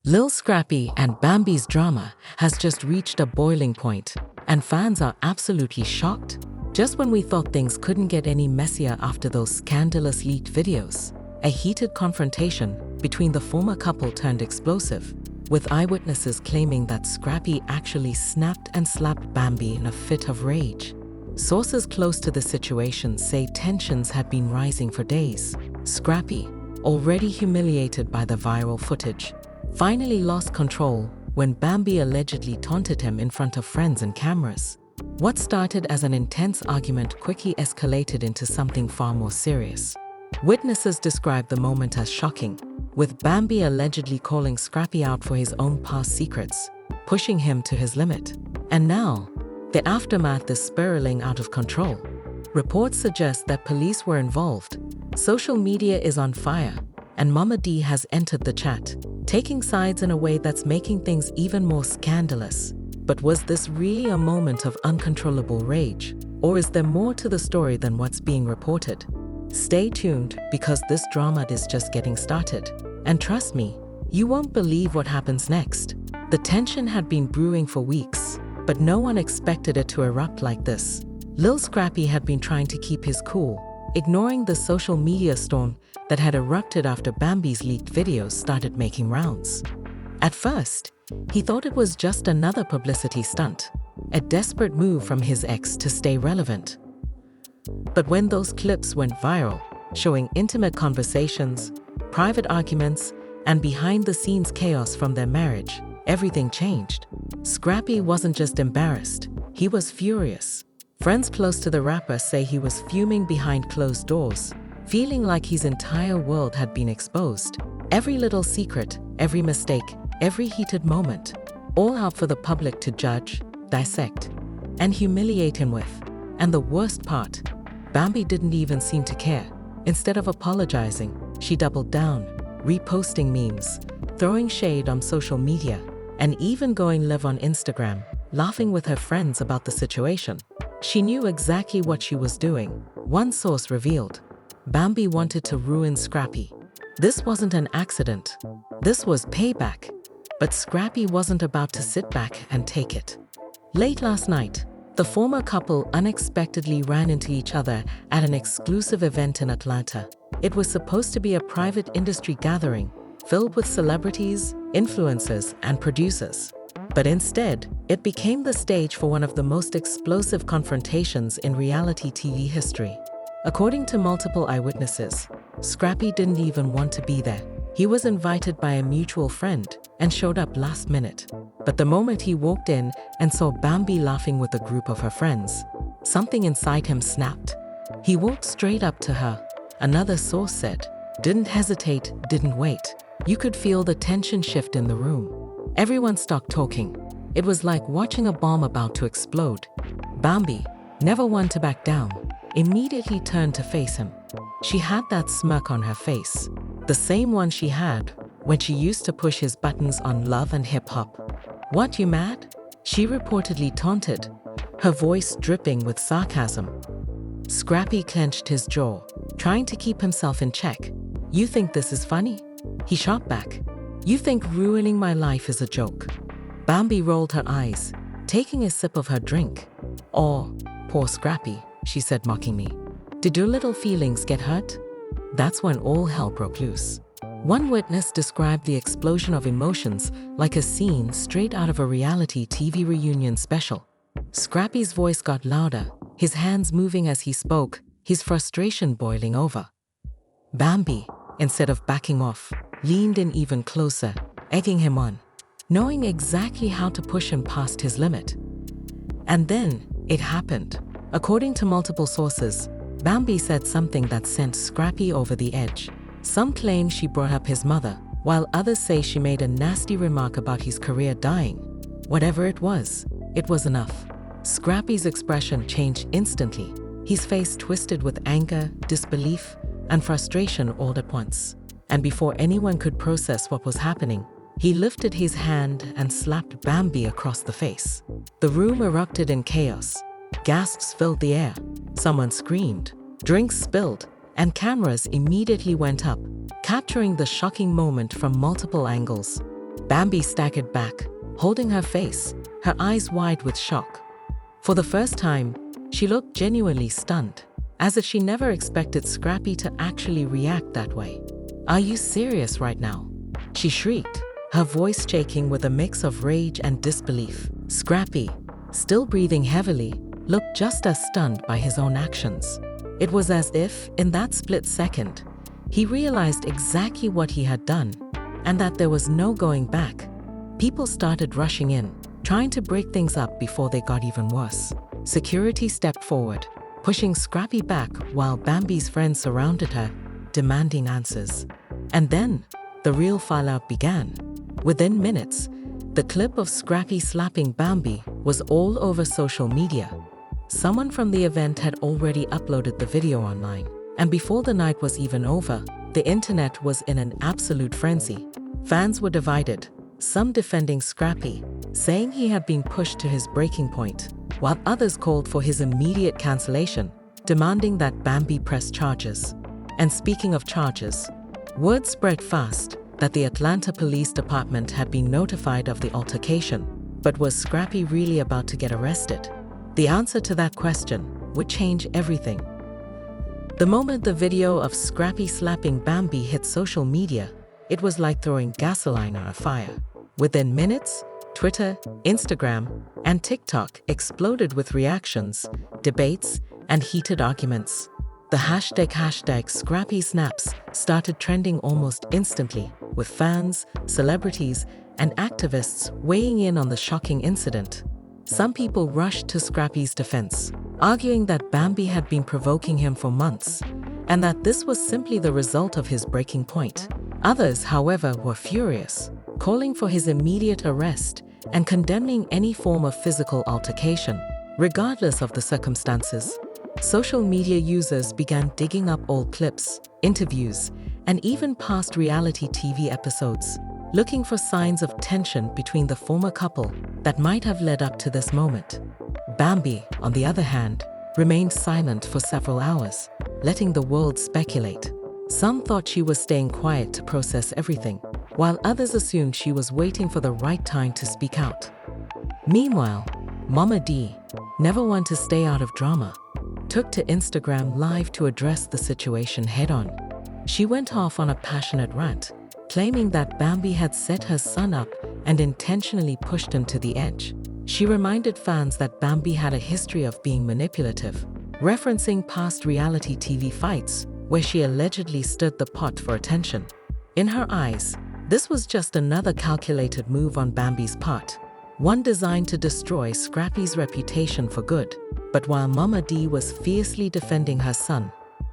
Lil Scrappy and Bambi's drama has just reached a boiling point, and fans are absolutely shocked. Just when we thought things couldn't get any messier after those scandalous leaked videos, a heated confrontation between the former couple turned explosive, with eyewitnesses claiming that Scrappy actually snapped and slapped Bambi in a fit of rage. Sources close to the situation say tensions had been rising for days. Scrappy, already humiliated by the viral footage, finally lost control when Bambi allegedly taunted him in front of friends and cameras. What started as an intense argument quickly escalated into something far more serious. Witnesses described the moment as shocking, with Bambi allegedly calling Scrappy out for his own past secrets, pushing him to his limit. And now, the aftermath is spiraling out of control. Reports suggest that police were involved. Social media is on fire, and Mama D has entered the chat, taking sides in a way that's making things even more scandalous. But was this really a moment of uncontrollable rage, or is there more to the story than what's being reported? Stay tuned, because this drama is just getting started. And trust me, you won't believe what happens next. The tension had been brewing for weeks, but no one expected it to erupt like this. Lil Scrappy had been trying to keep his cool, ignoring the social media storm that had erupted after Bambi's leaked videos started making rounds. At first, he thought it was just another publicity stunt, a desperate move from his ex to stay relevant. But when those clips went viral, showing intimate conversations, private arguments, and behind-the-scenes chaos from their marriage, everything changed. Scrappy wasn't just embarrassed, he was furious. Friends close to the rapper say he was fuming behind closed doors, feeling like his entire world had been exposed. Every little secret, every mistake, every heated moment, all out for the public to judge, dissect, and humiliate him with. And the worst part, Bambi didn't even seem to care. Instead of apologizing, she doubled down, reposting memes, throwing shade on social media, and even going live on Instagram, laughing with her friends about the situation. She knew exactly what she was doing. One source revealed, Bambi wanted to ruin Scrappy. This wasn't an accident. This was payback. But Scrappy wasn't about to sit back and take it. Late last night, the former couple unexpectedly ran into each other at an exclusive event in Atlanta. It was supposed to be a private industry gathering filled with celebrities, influencers, and producers. But instead, it became the stage for one of the most explosive confrontations in reality TV history. According to multiple eyewitnesses, Scrappy didn't even want to be there. He was invited by a mutual friend and showed up last minute. But the moment he walked in and saw Bambi laughing with a group of her friends, something inside him snapped. He walked straight up to her, another source said, didn't hesitate, didn't wait. You could feel the tension shift in the room. Everyone stopped talking. It was like watching a bomb about to explode. Bambi, never one to back down, immediately turned to face him. She had that smirk on her face, the same one she had when she used to push his buttons on Love and Hip Hop. "What, you mad?" she reportedly taunted, her voice dripping with sarcasm. Scrappy clenched his jaw, trying to keep himself in check. "You think this is funny?" he shot back. "You think ruining my life is a joke?" Bambi rolled her eyes, taking a sip of her drink. "Oh, poor Scrappy," she said mockingly. "Did your little feelings get hurt?" That's when all hell broke loose. One witness described the explosion of emotions like a scene straight out of a reality TV reunion special. Scrappy's voice got louder, his hands moving as he spoke, his frustration boiling over. Bambi, instead of backing off, leaned in even closer, egging him on, knowing exactly how to push him past his limit. And then, it happened. According to multiple sources, Bambi said something that sent Scrappy over the edge. Some claim she brought up his mother, while others say she made a nasty remark about his career dying. Whatever it was enough. Scrappy's expression changed instantly, his face twisted with anger, disbelief, and frustration all at once. And before anyone could process what was happening, he lifted his hand and slapped Bambi across the face. The room erupted in chaos. Gasps filled the air. Someone screamed. Drinks spilled, and cameras immediately went up, capturing the shocking moment from multiple angles. Bambi staggered back, holding her face, her eyes wide with shock. For the first time, she looked genuinely stunned, as if she never expected Scrappy to actually react that way. "Are you serious right now?" she shrieked, her voice shaking with a mix of rage and disbelief. Scrappy, still breathing heavily, looked just as stunned by his own actions. It was as if, in that split second, he realized exactly what he had done, and that there was no going back. People started rushing in, trying to break things up before they got even worse. Security stepped forward, pushing Scrappy back while Bambi's friends surrounded her, demanding answers. And then, the real fallout began. Within minutes, the clip of Scrappy slapping Bambi was all over social media. Someone from the event had already uploaded the video online, and before the night was even over, the internet was in an absolute frenzy. Fans were divided, some defending Scrappy, saying he had been pushed to his breaking point, while others called for his immediate cancellation, demanding that Bambi press charges. And speaking of charges, word spread fast that the Atlanta Police Department had been notified of the altercation. But was Scrappy really about to get arrested? The answer to that question would change everything. The moment the video of Scrappy slapping Bambi hit social media, it was like throwing gasoline on a fire. Within minutes, Twitter, Instagram, and TikTok exploded with reactions, debates, and heated arguments. The hashtag Scrappy Snaps started trending almost instantly, with fans, celebrities, and activists weighing in on the shocking incident. Some people rushed to Scrappy's defense, arguing that Bambi had been provoking him for months, and that this was simply the result of his breaking point. Others, however, were furious, calling for his immediate arrest and condemning any form of physical altercation, regardless of the circumstances. Social media users began digging up old clips, interviews, and even past reality TV episodes, looking for signs of tension between the former couple that might have led up to this moment. Bambi, on the other hand, remained silent for several hours, letting the world speculate. Some thought she was staying quiet to process everything, while others assumed she was waiting for the right time to speak out. Meanwhile, Mama D, never one to stay out of drama, took to Instagram Live to address the situation head-on. She went off on a passionate rant, claiming that Bambi had set her son up and intentionally pushed him to the edge. She reminded fans that Bambi had a history of being manipulative, referencing past reality TV fights where she allegedly stirred the pot for attention. In her eyes, this was just another calculated move on Bambi's part, one designed to destroy Scrappy's reputation for good. But while Mama D was fiercely defending her son,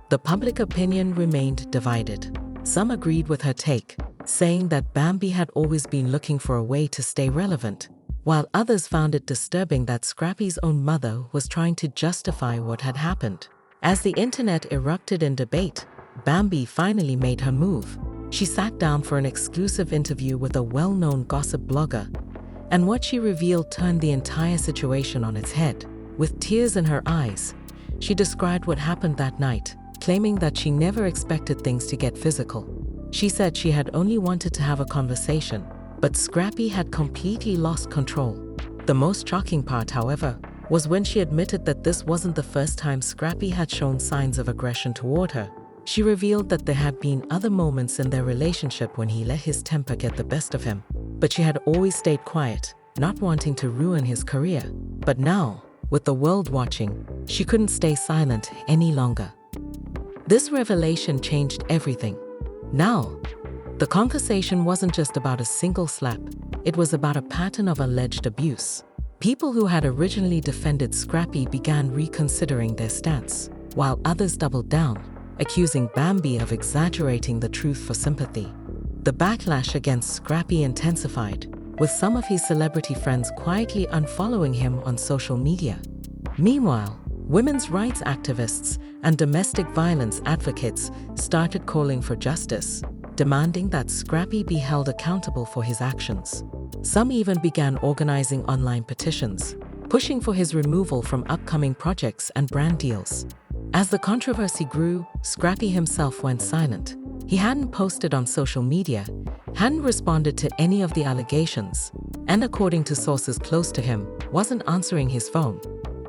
the public opinion remained divided. Some agreed with her take, saying that Bambi had always been looking for a way to stay relevant, while others found it disturbing that Scrappy's own mother was trying to justify what had happened. As the internet erupted in debate, Bambi finally made her move. She sat down for an exclusive interview with a well-known gossip blogger, and what she revealed turned the entire situation on its head. With tears in her eyes, she described what happened that night, claiming that she never expected things to get physical. She said she had only wanted to have a conversation, but Scrappy had completely lost control. The most shocking part, however, was when she admitted that this wasn't the first time Scrappy had shown signs of aggression toward her. She revealed that there had been other moments in their relationship when he let his temper get the best of him, but she had always stayed quiet, not wanting to ruin his career. But now, with the world watching, she couldn't stay silent any longer. This revelation changed everything. Now, the conversation wasn't just about a single slap, it was about a pattern of alleged abuse. People who had originally defended Scrappy began reconsidering their stance, while others doubled down, accusing Bambi of exaggerating the truth for sympathy. The backlash against Scrappy intensified, with some of his celebrity friends quietly unfollowing him on social media. Meanwhile, women's rights activists and domestic violence advocates started calling for justice, demanding that Scrappy be held accountable for his actions. Some even began organizing online petitions, pushing for his removal from upcoming projects and brand deals. As the controversy grew, Scrappy himself went silent, He hadn't posted on social media, hadn't responded to any of the allegations, and according to sources close to him, wasn't answering his phone.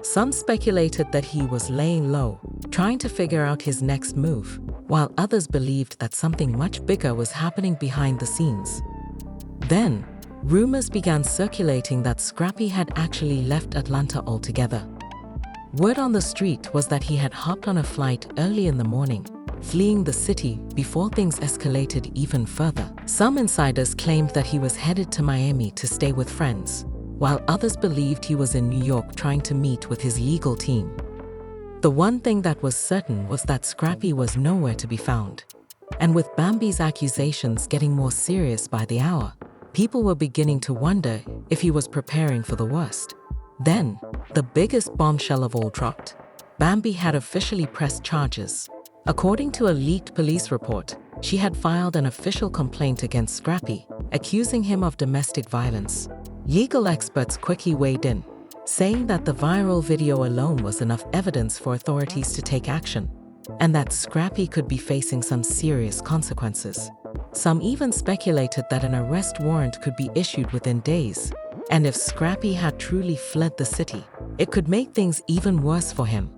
Some speculated that he was laying low, trying to figure out his next move, while others believed that something much bigger was happening behind the scenes. Then, rumors began circulating that Scrappy had actually left Atlanta altogether. Word on the street was that he had hopped on a flight early in the morning, fleeing the city before things escalated even further. Some insiders claimed that he was headed to Miami to stay with friends, while others believed he was in New York trying to meet with his legal team. The one thing that was certain was that Scrappy was nowhere to be found. And with Bambi's accusations getting more serious by the hour, people were beginning to wonder if he was preparing for the worst. Then, the biggest bombshell of all dropped. Bambi had officially pressed charges. According to a leaked police report, she had filed an official complaint against Scrappy, accusing him of domestic violence. Legal experts quickly weighed in, saying that the viral video alone was enough evidence for authorities to take action, and that Scrappy could be facing some serious consequences. Some even speculated that an arrest warrant could be issued within days, and if Scrappy had truly fled the city, it could make things even worse for him.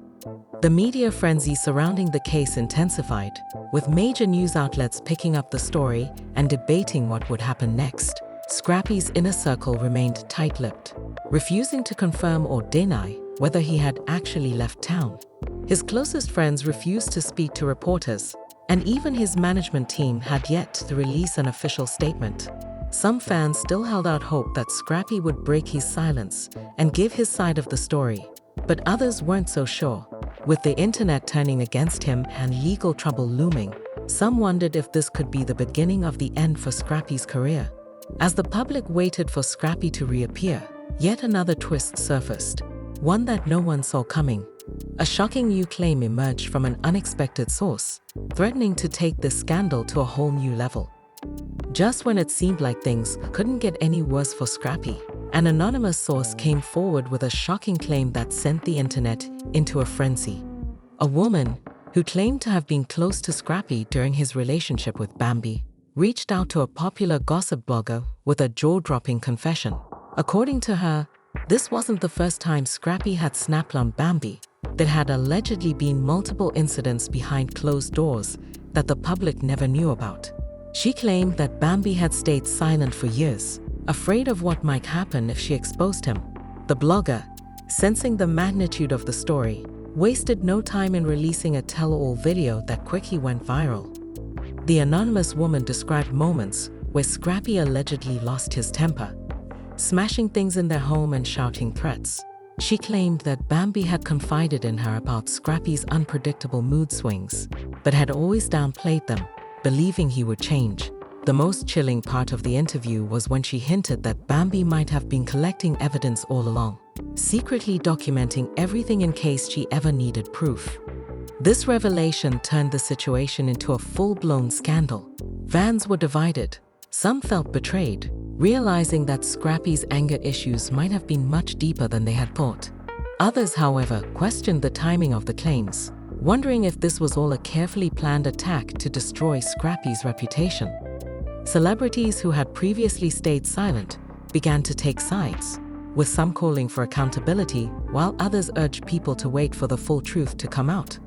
The media frenzy surrounding the case intensified, with major news outlets picking up the story and debating what would happen next. Scrappy's inner circle remained tight-lipped, refusing to confirm or deny whether he had actually left town. His closest friends refused to speak to reporters, and even his management team had yet to release an official statement. Some fans still held out hope that Scrappy would break his silence and give his side of the story, but others weren't so sure. With the internet turning against him and legal trouble looming, some wondered if this could be the beginning of the end for Scrappy's career. As the public waited for Scrappy to reappear, yet another twist surfaced, one that no one saw coming. A shocking new claim emerged from an unexpected source, threatening to take this scandal to a whole new level. Just when it seemed like things couldn't get any worse for Scrappy, an anonymous source came forward with a shocking claim that sent the internet into a frenzy. A woman, who claimed to have been close to Scrappy during his relationship with Bambi, reached out to a popular gossip blogger with a jaw-dropping confession. According to her, this wasn't the first time Scrappy had snapped on Bambi. There had allegedly been multiple incidents behind closed doors that the public never knew about. She claimed that Bambi had stayed silent for years, afraid of what might happen if she exposed him. The blogger, sensing the magnitude of the story, wasted no time in releasing a tell-all video that quickly went viral. The anonymous woman described moments where Scrappy allegedly lost his temper, smashing things in their home and shouting threats. She claimed that Bambi had confided in her about Scrappy's unpredictable mood swings, but had always downplayed them, believing he would change. The most chilling part of the interview was when she hinted that Bambi might have been collecting evidence all along, secretly documenting everything in case she ever needed proof. This revelation turned the situation into a full-blown scandal. Fans were divided. Some felt betrayed, realizing that Scrappy's anger issues might have been much deeper than they had thought. Others, however, questioned the timing of the claims, wondering if this was all a carefully planned attack to destroy Scrappy's reputation. Celebrities who had previously stayed silent began to take sides, with some calling for accountability, while others urged people to wait for the full truth to come out.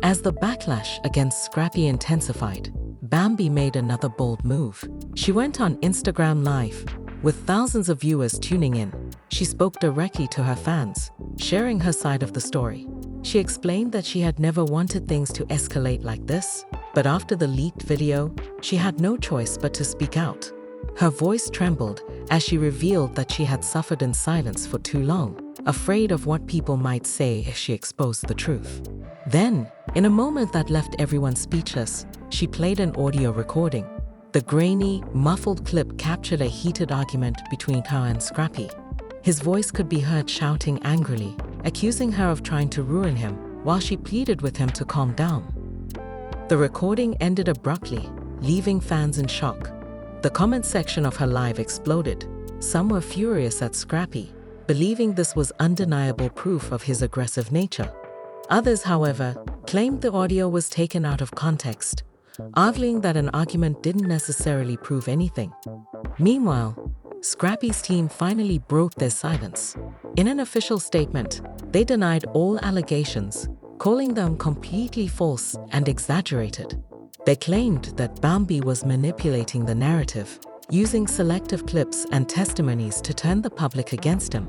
As the backlash against Scrappy intensified, Bambi made another bold move. She went on Instagram Live, with thousands of viewers tuning in. She spoke directly to her fans, sharing her side of the story. She explained that she had never wanted things to escalate like this, but after the leaked video, she had no choice but to speak out. Her voice trembled as she revealed that she had suffered in silence for too long, afraid of what people might say if she exposed the truth. Then, in a moment that left everyone speechless, she played an audio recording. The grainy, muffled clip captured a heated argument between her and Scrappy. His voice could be heard shouting angrily, accusing her of trying to ruin him, while she pleaded with him to calm down. The recording ended abruptly, leaving fans in shock. The comment section of her live exploded. Some were furious at Scrappy, believing this was undeniable proof of his aggressive nature. Others, however, claimed the audio was taken out of context, arguing that an argument didn't necessarily prove anything. Meanwhile, Scrappy's team finally broke their silence. In an official statement, they denied all allegations, calling them completely false and exaggerated. They claimed that Bambi was manipulating the narrative, using selective clips and testimonies to turn the public against him.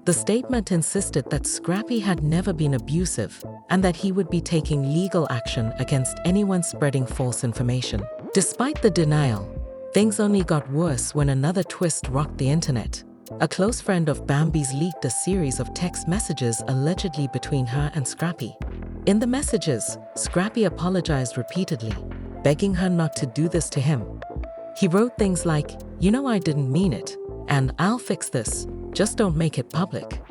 The statement insisted that Scrappy had never been abusive and that he would be taking legal action against anyone spreading false information. Despite the denial, things only got worse when another twist rocked the internet. A close friend of Bambi's leaked a series of text messages allegedly between her and Scrappy. In the messages, Scrappy apologized repeatedly, begging her not to do this to him. He wrote things like, "You know I didn't mean it," and "I'll fix this, just don't make it public."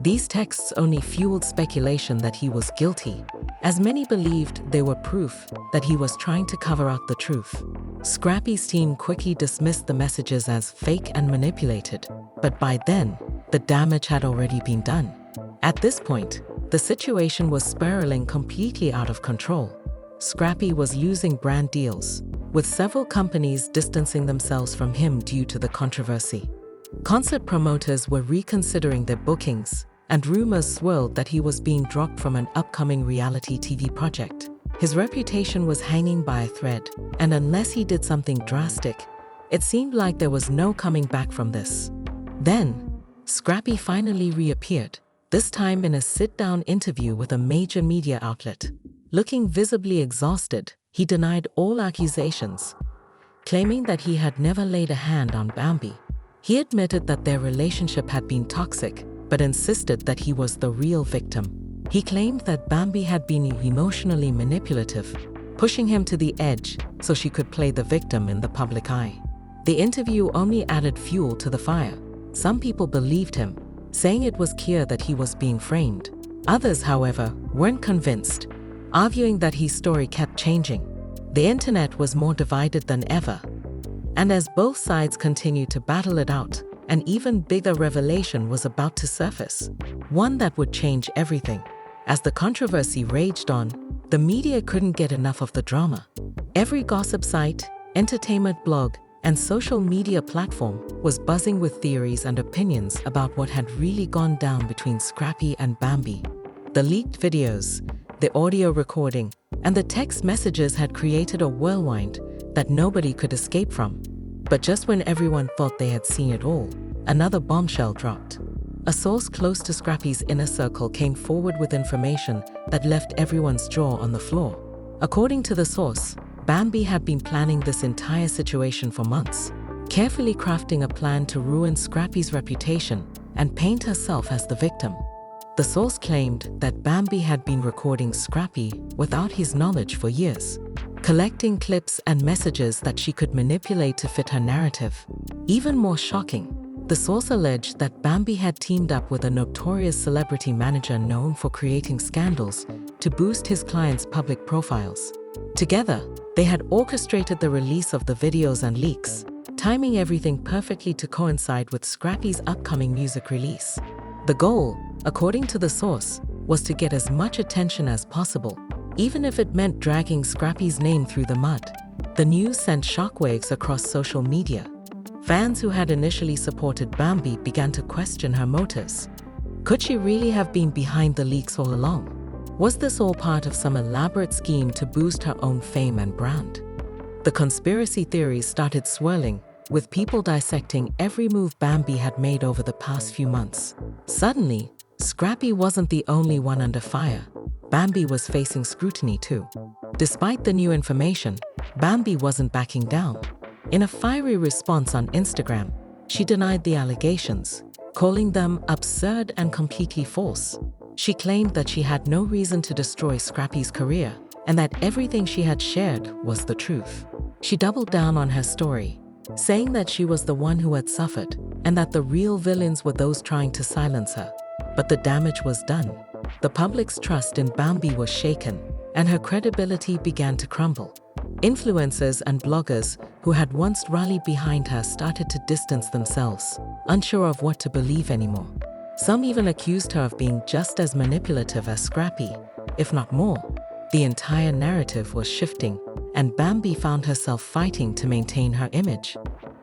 These texts only fueled speculation that he was guilty, as many believed they were proof that he was trying to cover up the truth. Scrappy's team quickly dismissed the messages as fake and manipulated, but by then, the damage had already been done. At this point, the situation was spiraling completely out of control. Scrappy was losing brand deals, with several companies distancing themselves from him due to the controversy. Concert promoters were reconsidering their bookings, and rumors swirled that he was being dropped from an upcoming reality TV project. His reputation was hanging by a thread, and unless he did something drastic, it seemed like there was no coming back from this. Then, Scrappy finally reappeared, this time in a sit-down interview with a major media outlet. Looking visibly exhausted, he denied all accusations, claiming that he had never laid a hand on Bambi. He admitted that their relationship had been toxic, but insisted that he was the real victim. He claimed that Bambi had been emotionally manipulative, pushing him to the edge so she could play the victim in the public eye. The interview only added fuel to the fire. Some people believed him, saying it was clear that he was being framed. Others, however, weren't convinced, arguing that his story kept changing. The internet was more divided than ever, and as both sides continued to battle it out, an even bigger revelation was about to surface, one that would change everything. As the controversy raged on, the media couldn't get enough of the drama. Every gossip site, entertainment blog, and social media platform was buzzing with theories and opinions about what had really gone down between Scrappy and Bambi. The leaked videos, the audio recording, and the text messages had created a whirlwind that nobody could escape from. But just when everyone thought they had seen it all, another bombshell dropped. A source close to Scrappy's inner circle came forward with information that left everyone's jaw on the floor. According to the source, Bambi had been planning this entire situation for months, carefully crafting a plan to ruin Scrappy's reputation and paint herself as the victim. The source claimed that Bambi had been recording Scrappy without his knowledge for years, collecting clips and messages that she could manipulate to fit her narrative. Even more shocking, the source alleged that Bambi had teamed up with a notorious celebrity manager known for creating scandals to boost his clients' public profiles. Together, they had orchestrated the release of the videos and leaks, timing everything perfectly to coincide with Scrappy's upcoming music release. The goal, according to the source, was to get as much attention as possible, even if it meant dragging Scrappy's name through the mud. The news sent shockwaves across social media. Fans who had initially supported Bambi began to question her motives. Could she really have been behind the leaks all along? Was this all part of some elaborate scheme to boost her own fame and brand? The conspiracy theories started swirling, with people dissecting every move Bambi had made over the past few months. Suddenly, Scrappy wasn't the only one under fire. Bambi was facing scrutiny too. Despite the new information, Bambi wasn't backing down. In a fiery response on Instagram, she denied the allegations, calling them absurd and completely false. She claimed that she had no reason to destroy Scrappy's career and that everything she had shared was the truth. She doubled down on her story, saying that she was the one who had suffered and that the real villains were those trying to silence her. But the damage was done. The public's trust in Bambi was shaken, and her credibility began to crumble. Influencers and bloggers who had once rallied behind her started to distance themselves, unsure of what to believe anymore. Some even accused her of being just as manipulative as Scrappy, if not more. The entire narrative was shifting, and Bambi found herself fighting to maintain her image.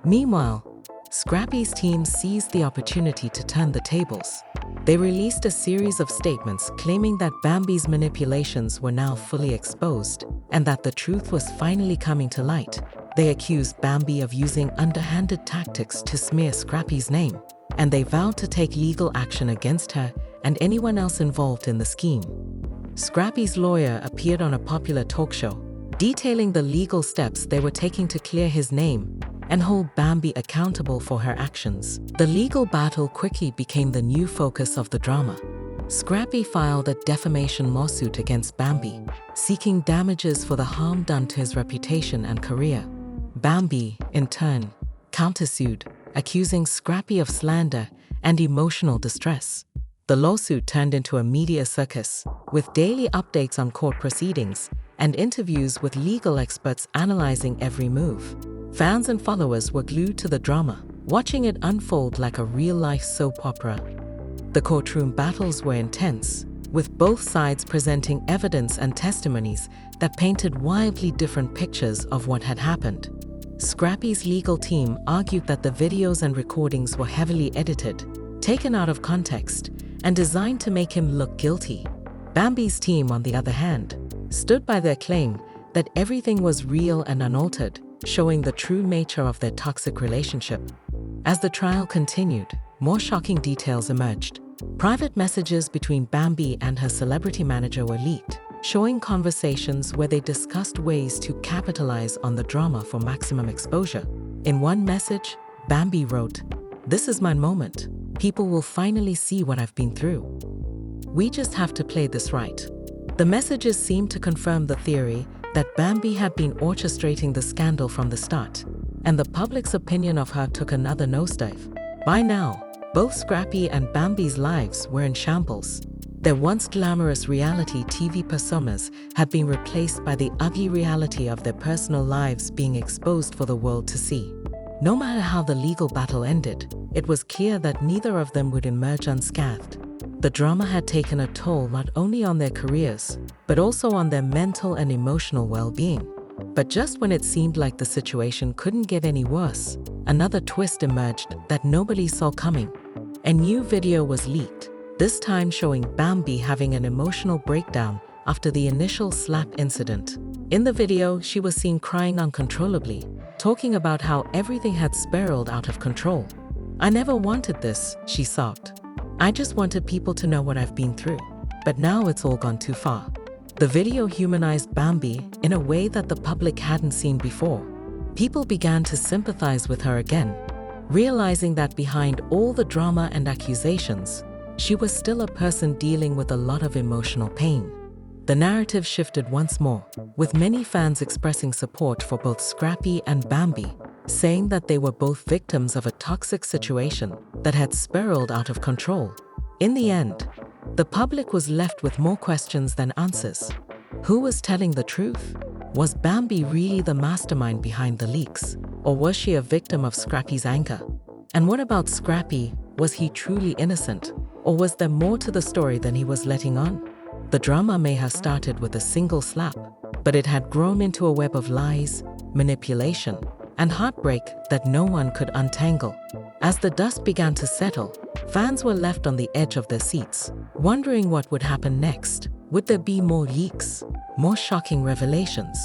Meanwhile, Scrappy's team seized the opportunity to turn the tables. They released a series of statements claiming that Bambi's manipulations were now fully exposed and that the truth was finally coming to light. They accused Bambi of using underhanded tactics to smear Scrappy's name, and they vowed to take legal action against her and anyone else involved in the scheme. Scrappy's lawyer appeared on a popular talk show, detailing the legal steps they were taking to clear his name and hold Bambi accountable for her actions. The legal battle quickly became the new focus of the drama. Scrappy filed a defamation lawsuit against Bambi, seeking damages for the harm done to his reputation and career. Bambi, in turn, countersued, accusing Scrappy of slander and emotional distress. The lawsuit turned into a media circus, with daily updates on court proceedings and interviews with legal experts analyzing every move. Fans and followers were glued to the drama, watching it unfold like a real-life soap opera. The courtroom battles were intense, with both sides presenting evidence and testimonies that painted wildly different pictures of what had happened. Scrappy's legal team argued that the videos and recordings were heavily edited, taken out of context, and designed to make him look guilty. Bambi's team, on the other hand, stood by their claim that everything was real and unaltered, showing the true nature of their toxic relationship. As the trial continued, more shocking details emerged. Private messages between Bambi and her celebrity manager were leaked, showing conversations where they discussed ways to capitalize on the drama for maximum exposure. In one message, Bambi wrote, "This is my moment. People will finally see what I've been through. We just have to play this right." The messages seemed to confirm the theory that Bambi had been orchestrating the scandal from the start, and the public's opinion of her took another nosedive. By now, both Scrappy and Bambi's lives were in shambles. Their once glamorous reality TV personas had been replaced by the ugly reality of their personal lives being exposed for the world to see. No matter how the legal battle ended, it was clear that neither of them would emerge unscathed. The drama had taken a toll not only on their careers, but also on their mental and emotional well-being. But just when it seemed like the situation couldn't get any worse, another twist emerged that nobody saw coming. A new video was leaked, this time showing Bambi having an emotional breakdown after the initial slap incident. In the video, she was seen crying uncontrollably, talking about how everything had spiraled out of control. "I never wanted this," she sobbed. "I just wanted people to know what I've been through. But now it's all gone too far." The video humanized Bambi in a way that the public hadn't seen before. People began to sympathize with her again, realizing that behind all the drama and accusations, she was still a person dealing with a lot of emotional pain. The narrative shifted once more, with many fans expressing support for both Scrappy and Bambi, saying that they were both victims of a toxic situation that had spiraled out of control. In the end, the public was left with more questions than answers. Who was telling the truth? Was Bambi really the mastermind behind the leaks? Or was she a victim of Scrappy's anger? And what about Scrappy? Was he truly innocent? Or was there more to the story than he was letting on? The drama may have started with a single slap, but it had grown into a web of lies, manipulation, and heartbreak that no one could untangle. As the dust began to settle, fans were left on the edge of their seats, wondering what would happen next. Would there be more leaks, more shocking revelations?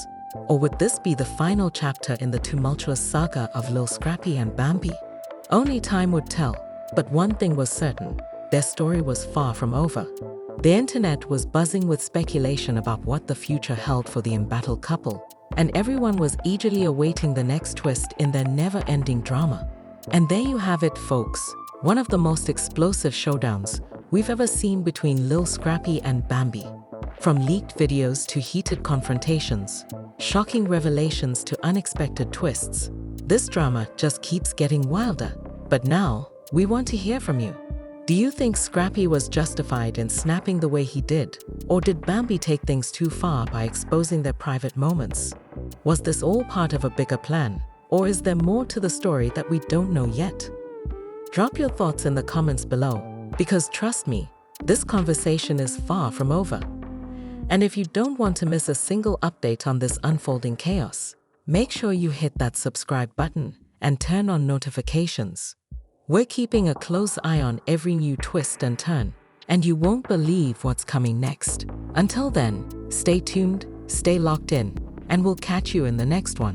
Or would this be the final chapter in the tumultuous saga of Lil Scrappy and Bambi? Only time would tell, but one thing was certain, their story was far from over. The internet was buzzing with speculation about what the future held for the embattled couple, and everyone was eagerly awaiting the next twist in their never-ending drama. And there you have it, folks, one of the most explosive showdowns we've ever seen between Lil Scrappy and Bambi. From leaked videos to heated confrontations, shocking revelations to unexpected twists, this drama just keeps getting wilder. But now, we want to hear from you. Do you think Scrappy was justified in snapping the way he did? Or did Bambi take things too far by exposing their private moments? Was this all part of a bigger plan? Or is there more to the story that we don't know yet? Drop your thoughts in the comments below, because trust me, this conversation is far from over. And if you don't want to miss a single update on this unfolding chaos, make sure you hit that subscribe button and turn on notifications. We're keeping a close eye on every new twist and turn, and you won't believe what's coming next. Until then, stay tuned, stay locked in, and we'll catch you in the next one.